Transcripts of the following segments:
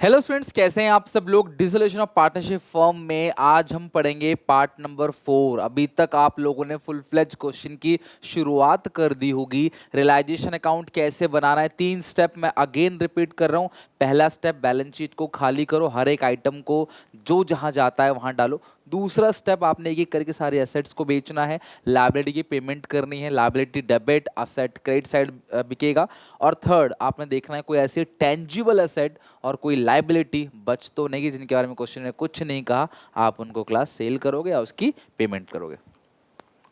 Hello students, कैसे हैं आप सब लोग। डिसोल्यूशन ऑफ पार्टनरशिप फर्म में आज हम पढ़ेंगे पार्ट नंबर 4। अभी तक आप लोगों ने फुल फ्लेज क्वेश्चन की शुरुआत कर दी होगी। रियलाइजेशन अकाउंट कैसे बनाना है, 3 स्टेप मैं अगेन रिपीट कर रहा हूँ। पहला स्टेप, बैलेंस शीट को खाली करो, हर एक आइटम को जो जहां जाता है वहां डालो। दूसरा स्टेप, आपने एक एक करके सारे एसेट्स को बेचना है, लायबिलिटी की पेमेंट करनी है, liability debit, asset credit side बिकेगा। और थर्ड, आपने देखना है कोई ऐसी टेंजिबल एसेट और कोई लाइबिलिटी बच तो नहीं जिनके बारे में क्वेश्चन ने कुछ नहीं कहा, आप उनको क्लास सेल करोगे या उसकी पेमेंट करोगे।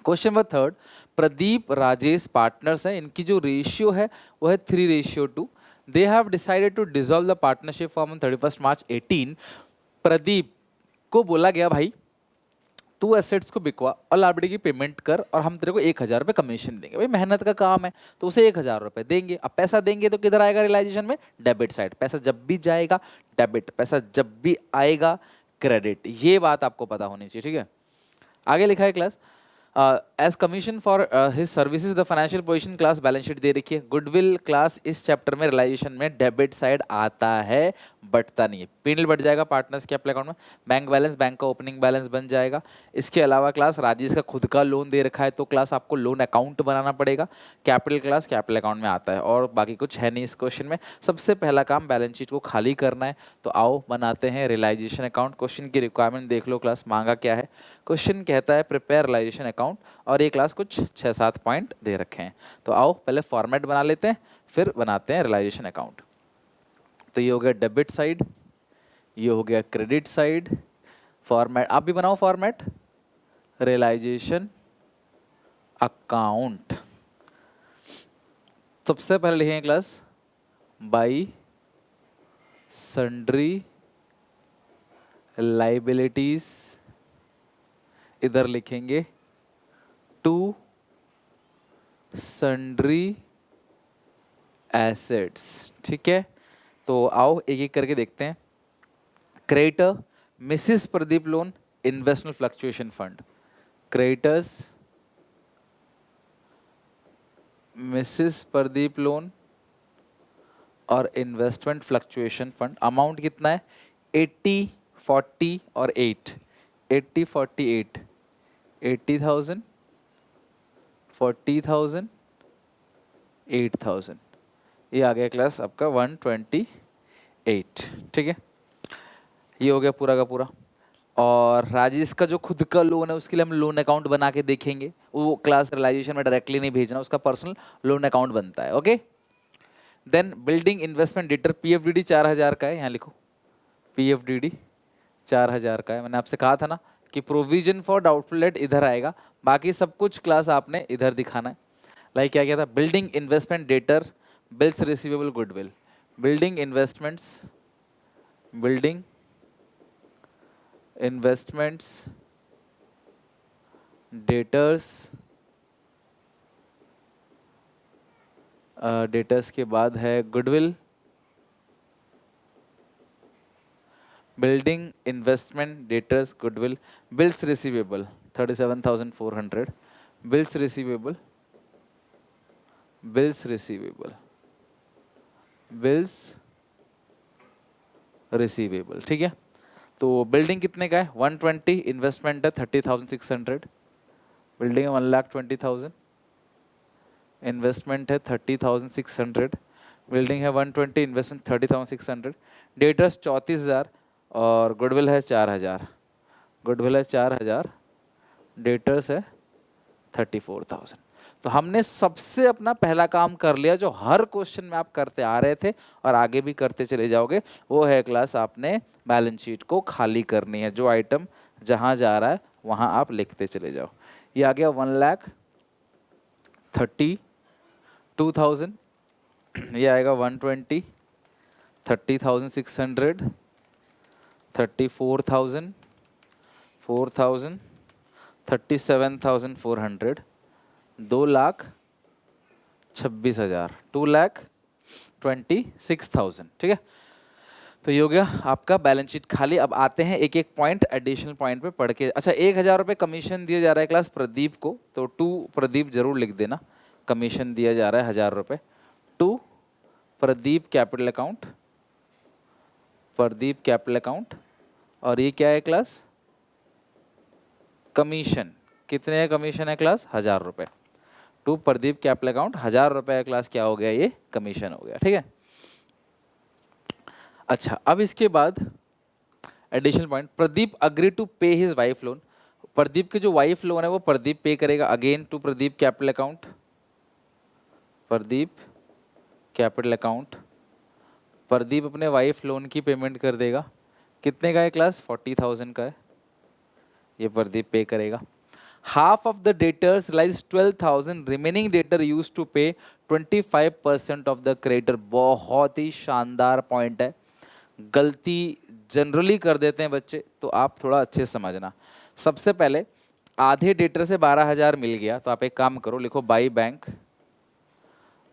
Question number third, Pradeep Rajesh partners है, इनकी जो रेशियो है वो है 3:2। They have decided to dissolve the partnership firm on 31 March 18। Pradeep को बोला गया, भाई तू एसेट्स को बिकवा और लाइबिलिटी की पेमेंट कर और हम तेरे को 1,000 रुपये कमीशन देंगे। भाई मेहनत का काम है तो उसे 1,000 रुपये देंगे। अब पैसा देंगे तो किधर आएगा रियलाइजेशन में? Debit side. पैसा जब भी जाएगा डेबिट, पैसा जब भी आएगा क्रेडिट। ये बात आपको पता होनी चाहिए, ठीक है। आगे लिखा है class, as commission for his services the financial position class balance sheet दे रखी है। गुडविल क्लास इस चैप्टर में रियलाइजेशन में डेबिट साइड आता है, बटता नहीं है। पीनल बढ़ जाएगा पार्टनर्स के अपने अकाउंट में। बैंक बैलेंस बैंक का ओपनिंग बैलेंस बन जाएगा। इसके अलावा क्लास राजेश का खुद का लोन दे रखा है तो क्लास आपको लोन अकाउंट बनाना पड़ेगा। कैपिटल क्लास कैपिटल अकाउंट में आता है और बाकी कुछ है नहीं इस क्वेश्चन में। सबसे पहला काम बैलेंस शीट को खाली करना है, तो आओ बनाते हैं रियलाइजेशन अकाउंट। क्वेश्चन की रिक्वायरमेंट देख लो क्लास, मांगा क्या है। क्वेश्चन कहता है प्रिपेयर रियलाइजेशन अकाउंट और ये क्लास कुछ 6-7 पॉइंट दे रखे हैं। तो आओ पहले फॉर्मेट बना लेते हैं, फिर बनाते हैं रियलाइजेशन अकाउंट। तो ये हो गया डेबिट साइड, ये हो गया क्रेडिट साइड। फॉर्मेट आप भी बनाओ, फॉर्मेट रियलाइजेशन अकाउंट। सबसे पहले लिखेंगे क्लास बाई सन्ड्री लाइबिलिटीज, इधर लिखेंगे टू सन्ड्री एसेट्स, ठीक है। तो आओ एक एक करके देखते हैं। Creditor Mrs Pradeep loan investment fluctuation fund. Creditors Mrs Pradeep loan और इन्वेस्टमेंट फ्लक्चुएशन फंड। अमाउंट कितना है? 80, 40 और 8। 80, 48, 80,000, 40,000, 8,000। ये आ गया क्लास आपका 128, ठीक है। ये हो गया पूरा का पूरा। और राजेश का जो खुद का लोन है उसके लिए हम लोन अकाउंट बना के देखेंगे। वो क्लास रियलाइजेशन में डायरेक्टली नहीं भेजना, उसका पर्सनल लोन अकाउंट बनता है, okay. Then building investment debtor PFDD 4,000 का है, यहाँ लिखो पीएफडीडी 4,000 का है। मैंने आपसे कहा था ना कि प्रोविजन फॉर डाउटफुल डेट इधर आएगा, बाकी सब कुछ क्लास आपने इधर दिखाना है। लाइक क्या किया था, building investment debtor, bills receivable, goodwill. Building investments, building investments debtors, debtors के बाद है goodwill. Building investment debtors goodwill. Bills receivable 37,400। Bills receivable, bills receivable, bills receivable, ठीक है। तो बिल्डिंग कितने का है? 120। इन्वेस्टमेंट है 30,600। बिल्डिंग है 1,20,000। इन्वेस्टमेंट है 30,600। बिल्डिंग है 120, इन्वेस्टमेंट 30,600। डेटर्स 34,000 और गुडविल है 4,000। गुडविल है 4,000, डेटर्स है 34,000। तो हमने सबसे अपना पहला काम कर लिया जो हर क्वेश्चन में आप करते आ रहे थे और आगे भी करते चले जाओगे। वो है क्लास आपने बैलेंस शीट को खाली करनी है। जो आइटम जहां जा रहा है वहां आप लिखते चले जाओ। ये आ गया 1,32,000। ये आएगा 120, 30,600, 34,000, 4,000, 37,400, 2,26,000, 2,26,000, ठीक है। तो ये हो गया आपका बैलेंस शीट खाली। अब आते हैं एक एक पॉइंट एडिशनल पॉइंट पे पढ़ के। अच्छा, 1,000 रुपये कमीशन दिया जा रहा है क्लास प्रदीप को, तो टू प्रदीप जरूर लिख देना। कमीशन दिया जा रहा है 1,000 रुपये to Pradeep capital account, Pradeep capital account, और ये क्या है क्लास, कमीशन। कितने है कमीशन है क्लास, 1000 रुपये। टू प्रदीप कैपिटल अकाउंट 1000 रुपये क्लास क्या हो गया, ये कमीशन हो गया। ठीक है, अच्छा अब इसके बाद additional point, Pradeep agree to pay his wife loan. Pradeep की जो वाइफ लोन है वो प्रदीप पे करेगा again to Pradeep capital account, Pradeep capital account. Pradeep अपने वाइफ लोन की पेमेंट कर देगा, कितने का है क्लास, 40,000 का है, ये प्रदीप पे करेगा। Half of the debtors realise 12,000, remaining debtor use to pay 25% of the creditor. बहुत ही शानदार पॉइंट है, गलती जनरली कर देते हैं बच्चे, तो आप थोड़ा अच्छे से समझना। सबसे पहले आधे डेटर से 12,000 मिल गया, तो आप एक काम करो, लिखो बाई बैंक,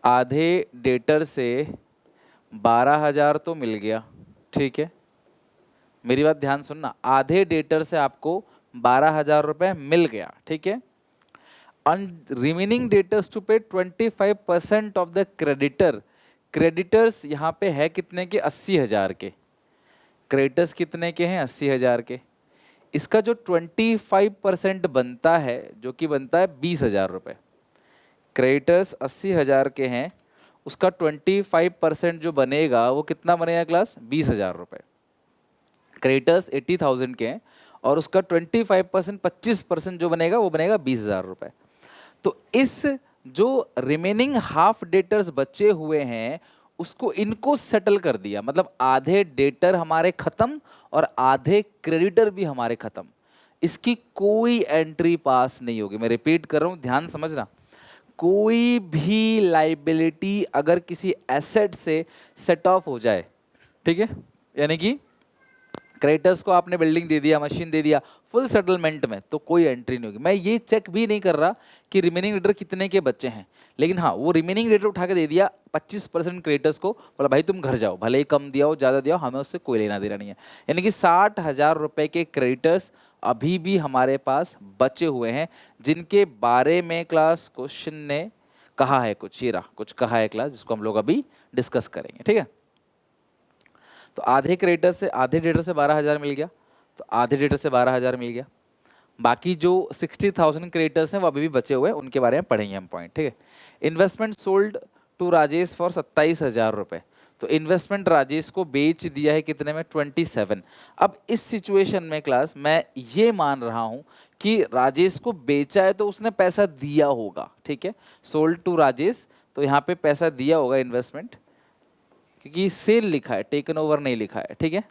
आधे डेटर से 12,000 तो मिल गया, ठीक है, मेरी बात ध्यान सुनना, आधे डेटर से आपको 12,000 रुपये मिल गया, ठीक है। Remaining debtors to pay 25% of the creditor. Creditors यहाँ पे है कितने के, 80,000 के। क्रेडिटर्स कितने के हैं, 80,000 के। इसका जो 25% बनता है, जो कि बनता है 20,000 रुपये। क्रेडिटर्स 80,000 के हैं, उसका 25% जो बनेगा वो कितना बनेगा क्लास, 20,000 रुपये। क्रेडिटर्स 80,000 के हैं और उसका 25%, 25% जो बनेगा वो बनेगा 20,000 रुपये। तो इस जो रिमेनिंग हाफ डेटर्स बचे हुए हैं उसको इनको सेटल कर दिया, मतलब आधे डेटर हमारे खत्म और आधे क्रेडिटर भी हमारे खत्म। इसकी कोई एंट्री पास नहीं होगी। मैं रिपीट कर रहा हूं, ध्यान समझना, कोई भी लाइबिलिटी अगर किसी एसेट से सेट ऑफ हो जाए, ठीक है, यानी कि क्रेडिटर्स को आपने बिल्डिंग दे दिया, मशीन दे दिया, फुल सेटलमेंट में, तो कोई एंट्री नहीं होगी। मैं ये चेक भी नहीं कर रहा कि रिमेनिंग डेटर कितने के बच्चे हैं, लेकिन हाँ वो रिमेनिंग डेटर उठा के दे दिया 25% क्रेडिटर्स को, बोला भाई तुम घर जाओ, भले ही कम दिया हो ज़्यादा दिया हो, हमें उससे कोई लेना देना नहीं है। यानी कि 60,000 रुपये के क्रेडिटर्स अभी भी हमारे पास बचे हुए हैं, जिनके बारे में क्लास क्वेश्चन ने कहा है कुछ, ये रहा कुछ कहा है क्लास, जिसको हम लोग अभी डिस्कस करेंगे, ठीक है। तो आधे क्रेडिटर से, आधे डेटर से 12,000 मिल गया, तो आधे डेटर से 12,000 मिल गया। बाकी जो 60,000 क्रेडिटर्स हैं वो अभी भी बचे हुए हैं, उनके बारे में पढ़ेंगे हम पॉइंट, ठीक है। Investment sold to Rajesh for 27,000 रुपये। तो इन्वेस्टमेंट राजेश को बेच दिया है कितने में, 27। अब इस सिचुएशन में क्लास मैं ये मान रहा हूं कि राजेश को बेचा है तो उसने पैसा दिया होगा, ठीक है। सोल्ड टू राजेश, तो यहाँ पे पैसा दिया होगा इन्वेस्टमेंट, क्योंकि सेल लिखा है, टेकन ओवर नहीं लिखा है, ठीक है।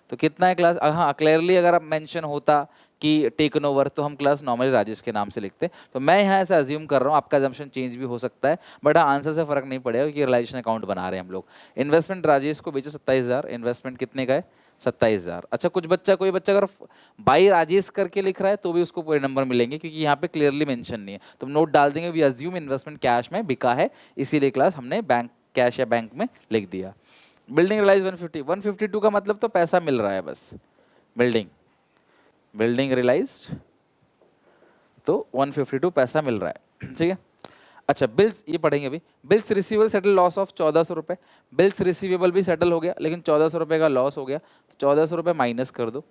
तो कितना है क्लास, हाँ क्लियरली अगर आप मेंशन होता कि टेकन ओवर तो हम क्लास नॉर्मली राजेश के नाम से लिखते। तो मैं यहाँ ऐसा अज्यूम कर रहा हूँ, आपका अजम्पशन चेंज भी हो सकता है, बट हाँ आंसर से फर्क नहीं पड़ेगा क्योंकि रिलाइजेशन अकाउंट बना रहे हैं हम लोग। इन्वेस्टमेंट राजेश को बेचे 27,000, इन्वेस्टमेंट कितने का है, 27,000। अच्छा कोई बच्चा अगर बाई राजेश करके लिख रहा है तो भी उसको पूरे नंबर मिलेंगे, क्योंकि यहाँ पे क्लियरली मेंशन नहीं है। तो नोट डाल देंगे, वी अज्यूम इन्वेस्टमेंट कैश में बिका है, इसीलिए क्लास हमने बैंक कैश या बैंक में लिख दिया। बिल्डिंग रिलाइज 150, 152 का मतलब तो पैसा मिल रहा है बस, बिल्डिंग रिलाइज्ड तो 152 पैसा मिल रहा है, ठीक है। अच्छा बिल्स, ये पढ़ेंगे अभी। Bills receivable settle loss of 1,400 रुपये। बिल्स रिसीवेबल भी सेटल हो गया, लेकिन 1,400 रुपये का लॉस हो गया, तो 1,400 रुपये माइनस कर दो।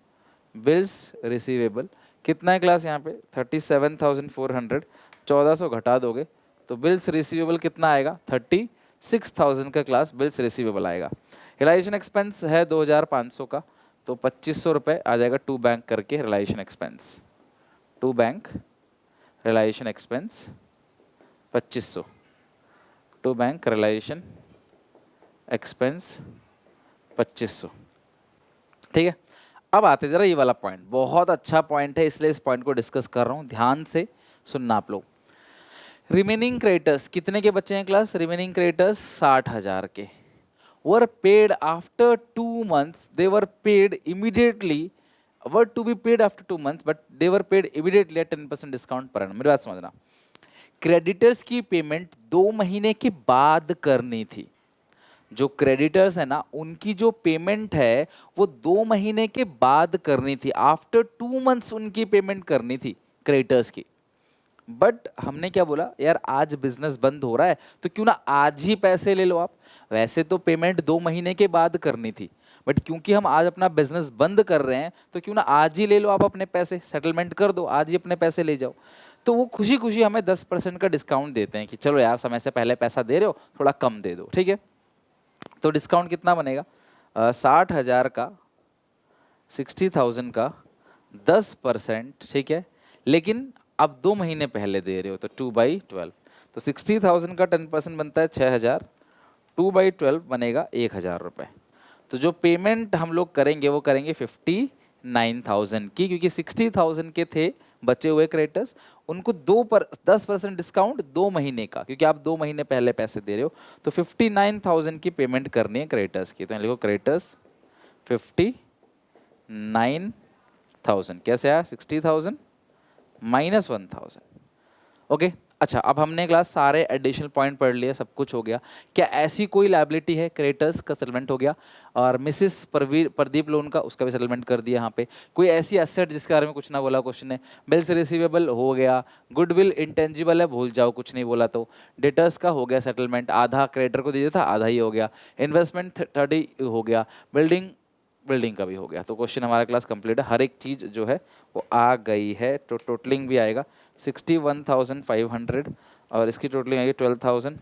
बिल्स रिसीवेबल कितना है क्लास यहाँ पे, 37,400, 1,400 घटा दोगे तो बिल्स रिसीवेबल कितना आएगा, 36,000 का क्लास बिल्स रिसीवेबल आएगा। रिलाइजेशन एक्सपेंस है 2,500 का, तो 2,500 रुपये आ जाएगा टू बैंक करके realisation expense, to bank realisation expense 2,500, to bank realisation expense 2,500, ठीक है। अब आते जरा ये वाला पॉइंट, बहुत अच्छा पॉइंट है इसलिए इस पॉइंट को डिस्कस कर रहा हूँ, ध्यान से सुनना आप लोग। रिमेनिंग क्रेडिटर्स कितने के बच्चे हैं क्लास, रिमेनिंग क्रेडिटर्स 60,000 के, were paid after 2 months, they were paid immediately, were to be paid after 2 months but they were paid immediately at 10% discount per annum। मेरी बात समझना, क्रेडिटर्स की पेमेंट 2 महीने के बाद करनी थी। जो क्रेडिटर्स है ना उनकी जो पेमेंट है वो 2 महीने के बाद करनी थी, आफ्टर 2 मंथ्स उनकी पेमेंट करनी थी क्रेडिटर्स की। बट हमने क्या बोला, यार आज बिजनेस बंद हो रहा है तो क्यों ना आज ही पैसे ले लो आप। वैसे तो पेमेंट 2 महीने के बाद करनी थी, बट क्योंकि हम आज अपना बिजनेस बंद कर रहे हैं तो क्यों ना आज ही ले लो आप अपने पैसे, सेटलमेंट कर दो, आज ही अपने पैसे ले जाओ। तो वो खुशी खुशी हमें 10% का डिस्काउंट देते हैं कि चलो यार समय से पहले पैसा दे रहे हो, थोड़ा कम दे दो, ठीक है। तो डिस्काउंट कितना बनेगा? 60,000 का, 60,000 का 10%, ठीक है। लेकिन अब 2 महीने पहले दे रहे हो तो 2/12, तो 60,000 का 10% बनता है 6,000, 2/12 बनेगा 1,000 रुपये। तो जो पेमेंट हम लोग करेंगे वो करेंगे 59,000 की, क्योंकि 60,000 के थे बचे हुए क्रेडिटर्स, उनको 10% डिस्काउंट 2 महीने का, क्योंकि आप 2 महीने पहले पैसे दे रहे हो, तो 59,000 की पेमेंट करनी है क्रेडिटर्स की। तो यहाँ लिखो क्रेडिटर्स 59,000। कैसे आया? 60,000 माइनस 1,000। ओके, अच्छा, अब हमने क्लास सारे एडिशनल पॉइंट पढ़ लिए, सब कुछ हो गया। क्या ऐसी कोई लाइबिलिटी है? क्रेडिटर्स का सेटलमेंट हो गया, और मिसिस प्रदीप लोन का, उसका भी सेटलमेंट कर दिया। यहाँ पे कोई ऐसी एसेट जिसके बारे में कुछ ना बोला क्वेश्चन ने? बिल्स रिसीवेबल हो गया, गुडविल इंटेंजिबल है, भूल जाओ, कुछ नहीं बोला। तो डेटर्स का हो गया सेटलमेंट, आधा क्रेडिटर को दे दिया था, आधा ही हो गया। इन्वेस्टमेंट 30 हो गया, बिल्डिंग का भी हो गया। तो क्वेश्चन हमारा क्लास कंप्लीट है, हर एक चीज़ जो है वो आ गई है। तो टोटलिंग भी आएगा 61,500, और इसकी टोटलिंग आएगी 12,000,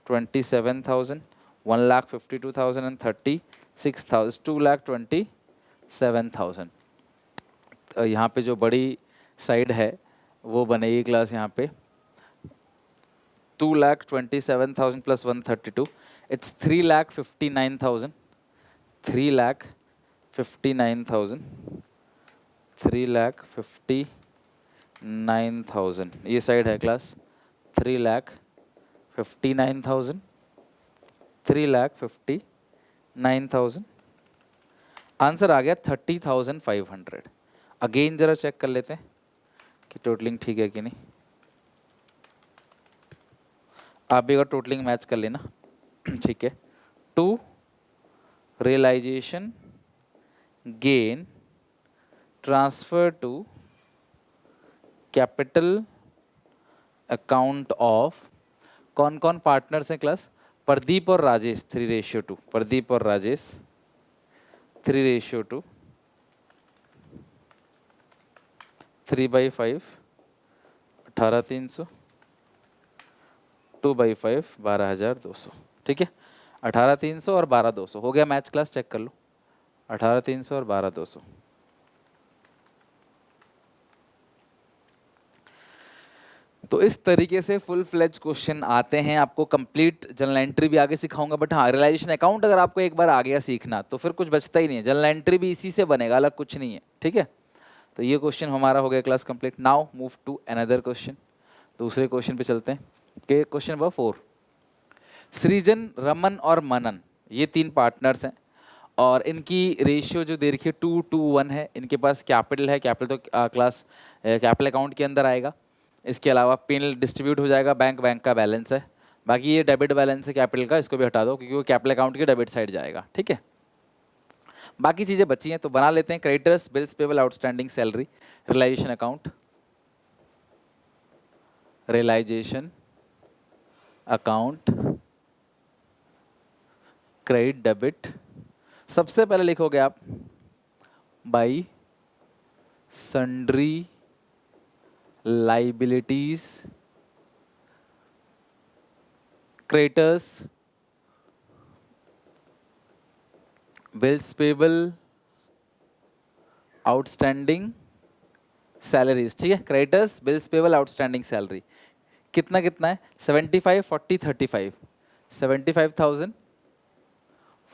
27,000, 1,52,000 एंड 36,000, 2,27,000। यहाँ पे जो बड़ी साइड है वो बनेगी क्लास यहाँ पे 2,27,000 प्लस 132, इट्स 3,59,000, 3,59,000, 3,59,000। ये साइड है क्लास 3,59,000, 3,59,000। आंसर आ गया 30,500। अगेन जरा चेक कर लेते हैं कि टोटलिंग ठीक है कि नहीं। आप भी अगर टोटलिंग मैच कर लेना ठीक है। To realisation gain transfer to capital account of, कौन कौन पार्टनर्स हैं क्लास? प्रदीप और राजेश 3:2, प्रदीप और राजेश 3:2, 3/5, 18,300, 2/5, 12,200, ठीक है। 18,300 और 12,200 हो गया मैच क्लास, चेक कर लो, 18,300 और 12,200। तो इस तरीके से फुल फ्लेज क्वेश्चन आते हैं। आपको कंप्लीट जनरल एंट्री भी आगे सिखाऊंगा, बट हाँ, रियलाइजेशन अकाउंट अगर आपको एक बार आ गया सीखना तो फिर कुछ बचता ही नहीं है। जनरल एंट्री भी इसी से बनेगा, अलग कुछ नहीं है, ठीक है। तो ये क्वेश्चन हमारा हो गया class complete. Now move to another question, दूसरे क्वेश्चन पे चलते हैं। के क्वेश्चन नंबर 4, सृजन, रमन और मनन, ये 3 पार्टनर्स हैं, और इनकी रेशियो जो दे रखी है 2:1 है। इनके पास कैपिटल है, कैपिटल तो क्लास कैपिटल अकाउंट के अंदर आएगा। इसके अलावा पिन डिस्ट्रीब्यूट हो जाएगा, बैंक का बैलेंस है। बाकी ये डेबिट बैलेंस है कैपिटल का, इसको भी हटा दो क्योंकि वो कैपिटल अकाउंट के डेबिट साइड जाएगा, ठीक है। बाकी चीज़ें बची हैं तो बना लेते हैं। Creditors, bills payable, outstanding salary, realisation account, realisation account, credit debit. सबसे पहले लिखोगे आप by sundry liabilities, creditors, bills payable, outstanding salaries, ठीक है। Creditors, bills payable, outstanding salary कितना कितना है? 75, 40, 35, 75,000,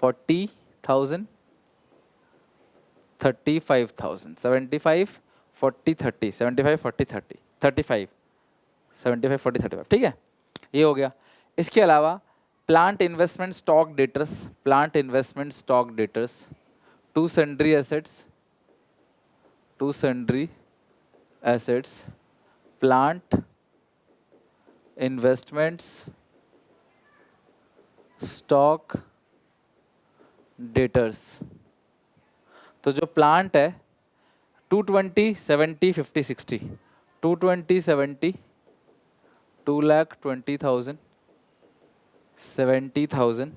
40,000, 35,000, 75, 40, 30, 75, 40, 30, 35, 75, 40, 35, ठीक है। ये हो गया। इसके अलावा plant investment stock debtors, plant investment stock debtors, to sundry assets, to sundry assets, plant investments stock debtors. तो जो प्लांट है 220, 70, 50, 60, 220, 70, 2,20,000, 70,000,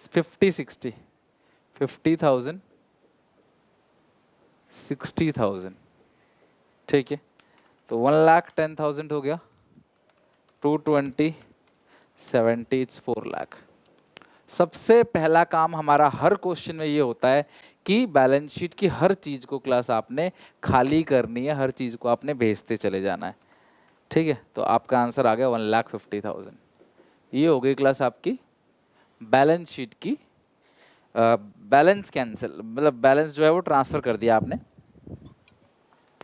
50, 60, 50,000, 60,000, ठीक है। तो 1,10,000 हो गया, 220, 70, इट्स 4 लाख। सबसे पहला काम हमारा हर क्वेश्चन में ये होता है कि बैलेंस शीट की हर चीज को क्लास आपने खाली करनी है, हर चीज को आपने भेजते चले जाना है, ठीक है। तो आपका आंसर आ गया 1,50,000। ये हो गई क्लास आपकी बैलेंस शीट की बैलेंस कैंसिल, मतलब बैलेंस जो है वो ट्रांसफर कर दिया आपने,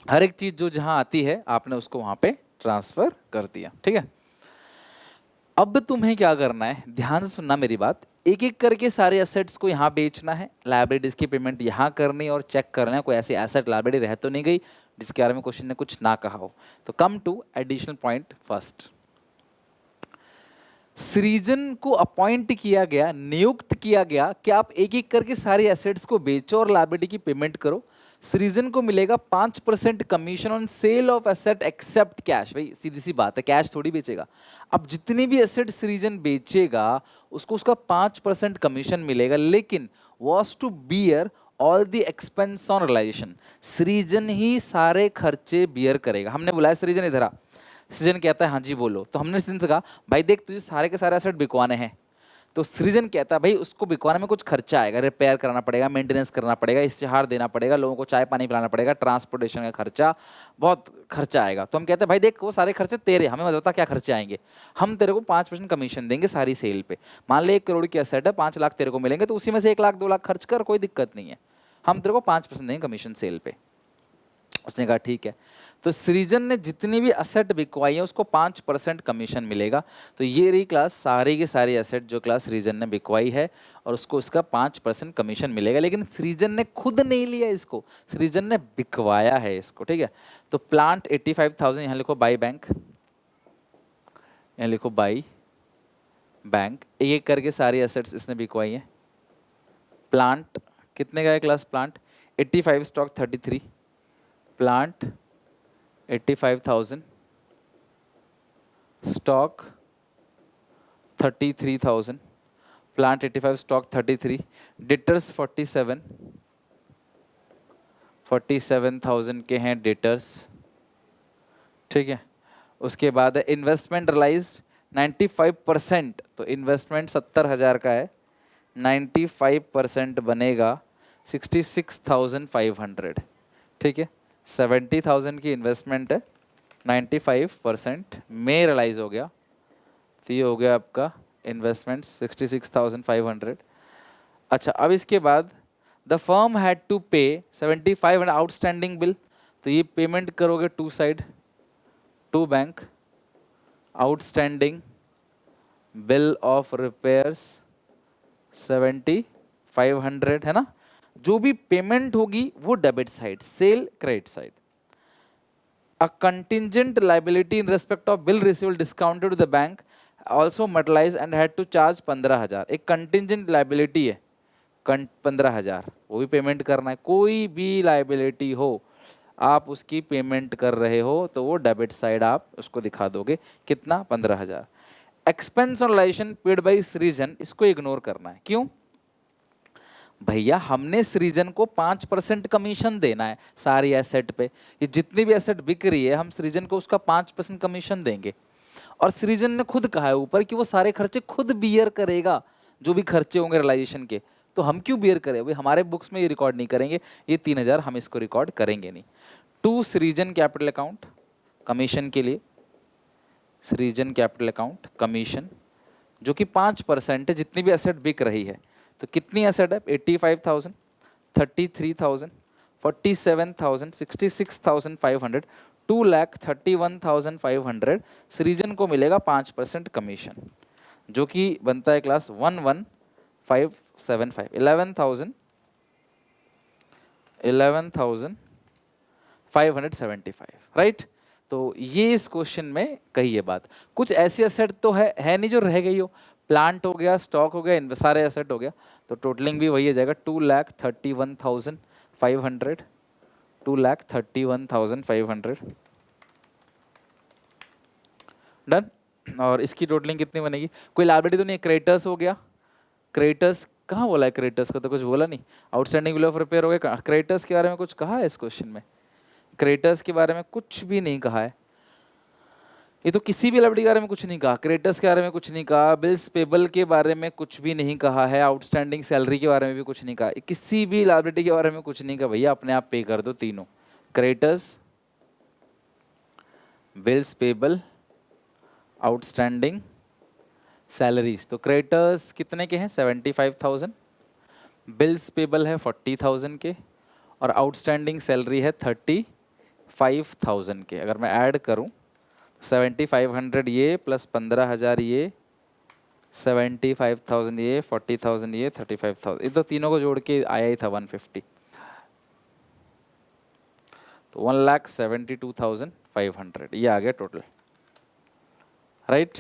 हर एक चीज जो जहां आती है आपने उसको वहां पे ट्रांसफर कर दिया, ठीक है। अब तुम्हें क्या करना है, ध्यान से सुनना मेरी बात, एक एक करके सारे एसेट्स को यहाँ बेचना है, लाइबिलिटीज की पेमेंट यहाँ करनी और चेक करना है कोई ऐसी एसेट लाइबिलिटी रह तो नहीं गई जिसके बारे में क्वेश्चन ने कुछ ना कहा हो। तो come to additional point first, Srijan को अपॉइंट किया गया, नियुक्त किया गया कि आप एक एक करके सारे एसेट्स को बेचो और लायबिलिटी की पेमेंट करो। सृजन को मिलेगा 5% commission on sale of asset except cash. भाई सीधी सी बात है, कैश थोड़ी बेचेगा। अब जितनी भी एसेट सृजन बेचेगा उसको उसका 5% कमीशन मिलेगा, लेकिन was to bear all the expense on realisation. Srijan ही सारे खर्चे बियर करेगा। हमने बुलाया सृजन इधर आ, सृजन कहता है हाँ जी बोलो, तो हमने सृजन से कहा भाई देख तुझे सारे के सारे एसेट बिकवाने हैं, तो सृजन कहता है भाई उसको बिकवाने में कुछ खर्चा आएगा, रिपेयर कराना पड़ेगा, मेंटेनेंस करना पड़ेगा, इश्तिहार देना पड़ेगा, लोगों को चाय पानी पिलाना पड़ेगा, ट्रांसपोर्टेशन का खर्चा, बहुत खर्चा आएगा। तो हम कहते हैं भाई देख वो सारे खर्चे तेरे, हमें मत बता क्या खर्चे आएंगे, हम तेरे को 5% कमीशन देंगे सारी सेल पे। मान ले 1 करोड़ की एसेट है, 5 लाख तेरे को मिलेंगे, तो उसी में से 1 लाख 2 लाख खर्च कर, कोई दिक्कत नहीं है, हम तेरे को 5% देंगे कमीशन सेल पे। उसने कहा ठीक है। तो सृजन ने जितनी भी एसेट बिकवाई है उसको 5% कमीशन मिलेगा। तो ये रही क्लास सारी की सारी एसेट जो क्लास सृजन ने बिकवाई है और उसको इसका 5% कमीशन मिलेगा। लेकिन सृजन ने खुद नहीं लिया इसको, सृजन ने बिकवाया है इसको, ठीक है। तो प्लांट 85,000, यहाँ लिखो बाई बैंक, यहाँ लिखो बाई बैंक, एक एक करके सारी एसेट्स इसने बिकवाई है। प्लांट कितने का है class, plant 85 stock 33, plant 85,000 stock 33,000, plant 85 stock 33, debtors 47,000 के हैं डेटर्स, ठीक है। उसके बाद इन्वेस्टमेंट रियलाइज्ड 95%, तो इन्वेस्टमेंट 70,000 का है, 95% बनेगा 66,500, ठीक है। 70,000 की इन्वेस्टमेंट है, 95% में रियलाइज हो गया, तो ये हो गया आपका इन्वेस्टमेंट 66,500। अच्छा अब इसके बाद द फर्म हैड टू पे 75 आउटस्टैंडिंग बिल, तो ये पेमेंट करोगे to side, to bank, outstanding bill of repairs 7,500 है ना। जो भी पेमेंट होगी वो debit side, sale credit side. A contingent liability in respect of bill receivable discounted to the bank also materialise and had to charge 15,000। एक contingent liability है 15,000, वो भी पेमेंट करना है। कोई भी लाइबिलिटी हो आप उसकी पेमेंट कर रहे हो तो वो डेबिट साइड आप उसको दिखा दोगे, कितना 15,000। Expense on relation paid by सृजन, इसको इग्नोर करना है, क्यों भैया हमने सृजन को 5% कमीशन देना है सारी एसेट पे, ये जितनी भी एसेट बिक रही है हम सृजन को उसका 5% कमीशन देंगे। और सृजन ने खुद कहा है ऊपर कि वो सारे खर्चे खुद बियर करेगा, जो भी खर्चे होंगे रियलाइजेशन के, तो हम क्यों बियर करें, भाई हमारे बुक्स में ये रिकॉर्ड नहीं करेंगे, ये 3,000 हम इसको रिकॉर्ड करेंगे नहीं। टू सृजन कैपिटल अकाउंट कमीशन के लिए, सृजन कैपिटल अकाउंट कमीशन जो कि 5% है जितनी भी एसेट बिक रही है। तो कितनी एसेट है, 85,000, 33,000, 47,000, 66,500, 2,31,500 सृजन को मिलेगा 5% कमीशन, जो कि बनता है क्लास 11,575, 11,575, राइट। तो ये इस क्वेश्चन में कही है बात। कुछ ऐसी एसेट तो है नहीं जो रह गई हो, प्लांट हो गया, स्टॉक हो गया, सारे एसेट हो गया, तो टोटलिंग भी वही हो जाएगा 2,31,500, 2,31,500 डन। और इसकी टोटलिंग कितनी बनेगी, कोई लायबिलिटी तो नहीं, क्रेडिटर्स हो गया, क्रेडिटर्स कहाँ बोला है क्रेडिटर्स का, तो कुछ बोला नहीं। आउटस्टैंडिंग बिल ऑफ रिपेयर हो गया। क्रेडिटर्स के बारे में कुछ कहा है इस क्वेश्चन में? क्रेडिटर्स के बारे में कुछ भी नहीं कहा है। ये तो किसी भी लायबिलिटी के बारे में कुछ नहीं कहा, क्रेडिटर्स के बारे में कुछ नहीं कहा, बिल्स पेबल के बारे में कुछ भी नहीं कहा है, आउटस्टैंडिंग सैलरी के बारे में भी कुछ नहीं कहा, किसी भी लायबिलिटी के बारे में कुछ नहीं कहा। भैया अपने आप पे कर दो तीनों, creditors, bills payable, outstanding salaries. तो क्रेडिटर्स कितने के हैं? 75,000, बिल्स पेबल है 40,000 के, और आउटस्टैंडिंग सैलरी है 35,000 के। अगर मैं ऐड करूं 7500 ये प्लस 15,000 ये, 75,000 ये, 40,000 ये, 35,000, ये तो तीनों को जोड़ के आया ही था 150। तो 1,72,500 ये आ गया टोटल, राइट।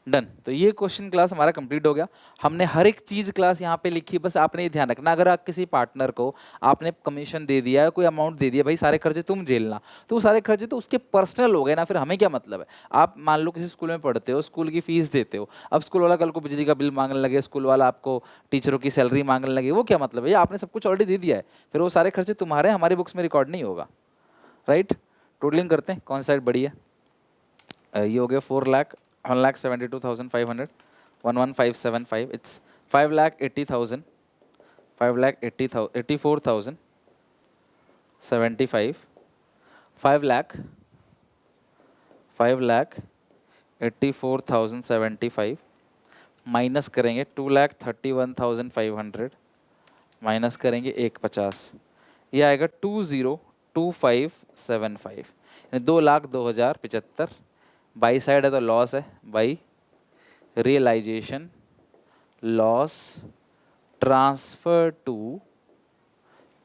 डन। तो ये क्वेश्चन क्लास हमारा कंप्लीट हो गया। हमने हर एक चीज क्लास यहाँ पे लिखी, बस आपने ये ध्यान रखना, अगर आप किसी पार्टनर को आपने कमीशन दे दिया है, कोई अमाउंट दे दिया, भाई सारे खर्चे तुम झेलना, तो वो सारे खर्चे तो उसके पर्सनल हो गए ना, फिर हमें क्या मतलब है। आप मान लो किसी स्कूल में पढ़ते हो, स्कूल की फीस देते हो, अब स्कूल वाला कल को बिजली का बिल मांगने लगे, स्कूल वाला आपको टीचरों की सैलरी मांगने लगे, वो क्या मतलब है? आपने सब कुछ ऑलरेडी दे दिया है, फिर वो सारे खर्चे तुम्हारे, हमारी बुक्स में रिकॉर्ड नहीं होगा, राइट। टोटलिंग करते हैं, कौन साइड बड़ी है? ये हो गया 1,72,500, 11,575, इट्स 5,80,000, 5,84,075, 5,84,075 माइनस करेंगे 2,31,500, माइनस करेंगे 150, ये आएगा 20,2575, यानी 2,02,075। बाई साइड है तो लॉस है, by realisation loss transfer to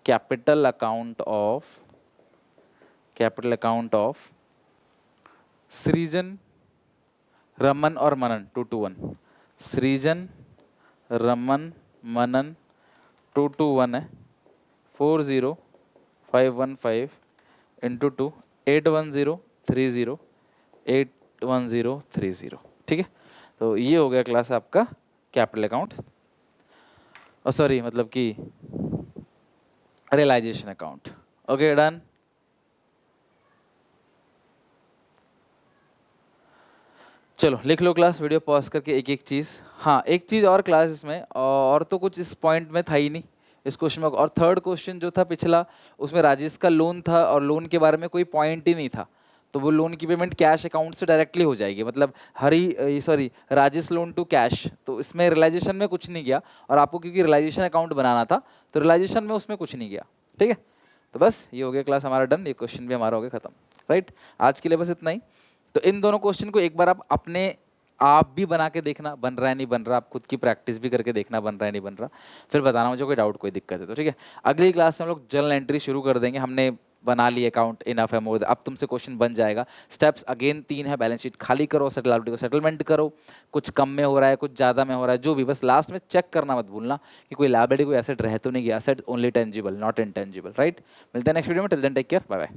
capital account of Srijan, Raman और मनन 221, सृजन, रमन, मनन 221 है, 40,515 इंटू 2, 81030, 81030, ठीक है। तो ये हो गया क्लास आपका कैपिटल अकाउंट, और सॉरी मतलब कि रियलाइजेशन अकाउंट। Okay done. चलो लिख लो क्लास, वीडियो पॉज करके एक एक चीज़। हाँ एक चीज़ और क्लास इसमें, और तो कुछ इस पॉइंट में था ही नहीं इस क्वेश्चन में। और थर्ड क्वेश्चन जो था पिछला, उसमें राजेश का लोन था और लोन के बारे में कोई पॉइंट ही नहीं था, तो वो लोन की पेमेंट कैश अकाउंट से डायरेक्टली हो जाएगी, मतलब राजेश लोन टू कैश। तो इसमें रियलाइजेशन में कुछ नहीं गया, और आपको क्योंकि रियलाइजेशन अकाउंट बनाना था तो रियलाइजेशन में उसमें कुछ नहीं गया, ठीक है। तो बस ये हो गया क्लास हमारा डन, ये क्वेश्चन भी हमारा हो गया खत्म, राइट। आज के लिए बस इतना ही। तो इन दोनों क्वेश्चन को एक बार आप भी बना के देखना, बन रहा है नहीं बन रहा, आप खुद की प्रैक्टिस भी करके देखना बन रहा है नहीं बन रहा, फिर बताना मुझे कोई डाउट कोई दिक्कत है तो, ठीक है। अगली क्लास में हम लोग जर्नल एंट्री शुरू कर देंगे, हमने बना ली अकाउंट, इनफ है मोर, अब तुमसे क्वेश्चन बन जाएगा। स्टेप्स अगेन 3 है, बैलेंस शीट खाली करो, सेटलाबिलिटी को सेटलमेंट करो, कुछ कम में हो रहा है कुछ ज़्यादा में हो रहा है, जो भी, बस लास्ट में चेक करना मत भूलना कि कोई लायबिलिटी कोई एसेट रह तो नहीं गया, asset only tangible not intangible, right. मिलते हैं नेक्स्ट वीडियो में, till then take care, bye bye.